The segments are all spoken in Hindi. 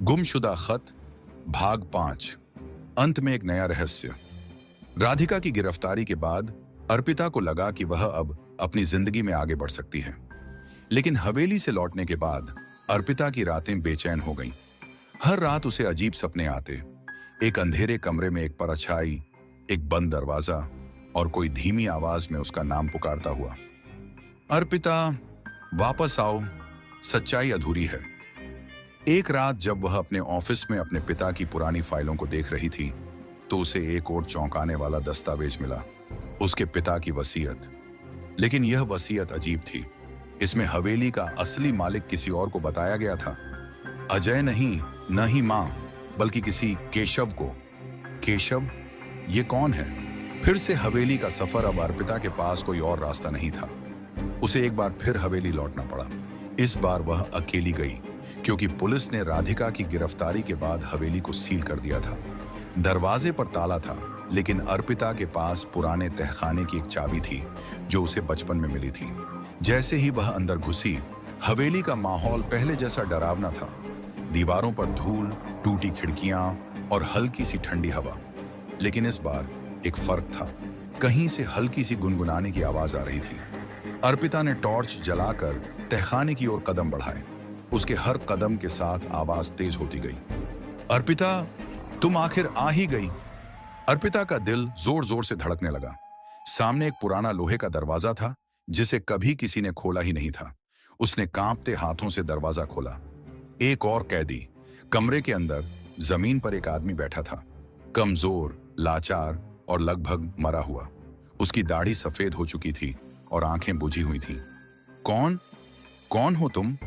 गुमशुदा खत भाग 5। अंत में एक नया रहस्य। राधिका की गिरफ्तारी के बाद अर्पिता को लगा कि वह अब अपनी जिंदगी में आगे बढ़ सकती है, लेकिन हवेली से लौटने के बाद अर्पिता की रातें बेचैन हो गईं। हर रात उसे अजीब सपने आते। एक अंधेरे कमरे में एक परछाई, एक बंद दरवाजा और कोई धीमी आवाज में उसका नाम पुकारता हुआ। अर्पिता, वापस आओ, सच्चाई अधूरी है। एक रात जब वह अपने ऑफिस में अपने पिता की पुरानी फाइलों को देख रही थी, तो उसे एक और चौंकाने वाला दस्तावेज मिला, उसके पिता की वसीयत। लेकिन यह वसीयत अजीब थी। इसमें हवेली का असली मालिक किसी और को बताया गया था। अजय नहीं, न ही मां, बल्कि किसी केशव को। केशव? ये कौन है? फिर से हवेली का सफर। अब अर्पिता के पास कोई और रास्ता नहीं था। उसे एक बार फिर हवेली लौटना पड़ा। इस बार वह अकेली गई, क्योंकि पुलिस ने राधिका की गिरफ्तारी के बाद हवेली को सील कर दिया था। दरवाजे पर ताला था, लेकिन अर्पिता के पास पुराने तहखाने की एक चाबी थी, जो उसे बचपन में मिली थी। जैसे ही वह अंदर घुसी, हवेली का माहौल पहले जैसा डरावना था। दीवारों पर धूल, टूटी खिड़कियां और हल्की सी ठंडी हवा। लेकिन इस बार एक फर्क था। कहीं से हल्की सी गुनगुनाने की आवाज आ रही थी। अर्पिता ने टॉर्च जलाकर तहखाने की ओर कदम बढ़ाए। उसके हर कदम के साथ आवाज तेज होती गई। अर्पिता, तुम आखिर आ ही गई। अर्पिता का दिल जोर जोर से धड़कने लगा। सामने एक पुराना लोहे का दरवाजा था, जिसे कभी किसी ने खोला ही नहीं था। उसने कांपते हाथों से दरवाजा खोला। एक और कैदी। कमरे के अंदर जमीन पर एक आदमी बैठा था, कमजोर, लाचार और लगभग मरा हुआ। उसकी दाढ़ी सफेद हो चुकी थी और आंखें बुझी हुई थीं। कौन हो तुम?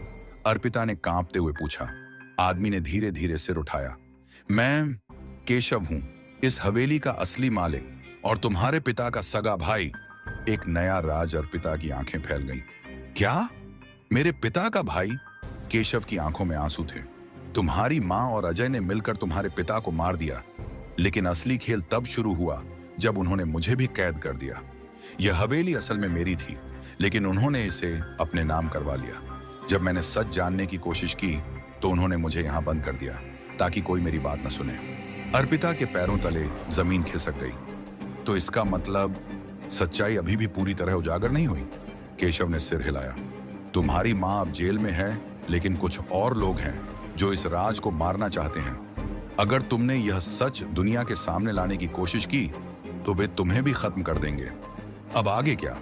अर्पिता ने कांपते हुए पूछा। आदमी ने धीरे धीरे सिर उठाया। मैं केशव हूं, इस हवेली का असली मालिक और तुम्हारे पिता का सगा भाई। एक नया राज। अर्पिता की आंखें फैल गईं। क्या? मेरे पिता का भाई? केशव की आंखों में आंसू थे। तुम्हारी मां और अजय ने मिलकर तुम्हारे पिता को मार दिया, लेकिन असली खेल तब शुरू हुआ जब उन्होंने मुझे भी कैद कर दिया। यह हवेली असल में मेरी थी, लेकिन उन्होंने इसे अपने नाम करवा लिया। जब मैंने सच जानने की कोशिश की, तो उन्होंने मुझे यहां बंद कर दिया, ताकि कोई मेरी बात न सुने। अर्पिता के पैरों तले जमीन खिसक गई। तो इसका मतलब सच्चाई अभी भी पूरी तरह उजागर नहीं हुई? केशव ने सिर हिलाया। तुम्हारी मां अब जेल में है, लेकिन कुछ और लोग हैं जो इस राज को मारना चाहते हैं। अगर तुमने यह सच दुनिया के सामने लाने की कोशिश की, तो वे तुम्हें भी खत्म कर देंगे। अब आगे क्या?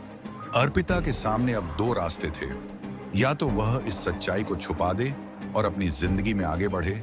अर्पिता के सामने अब दो रास्ते थे। या तो वह इस सच्चाई को छुपा दे और अपनी जिंदगी में आगे बढ़े,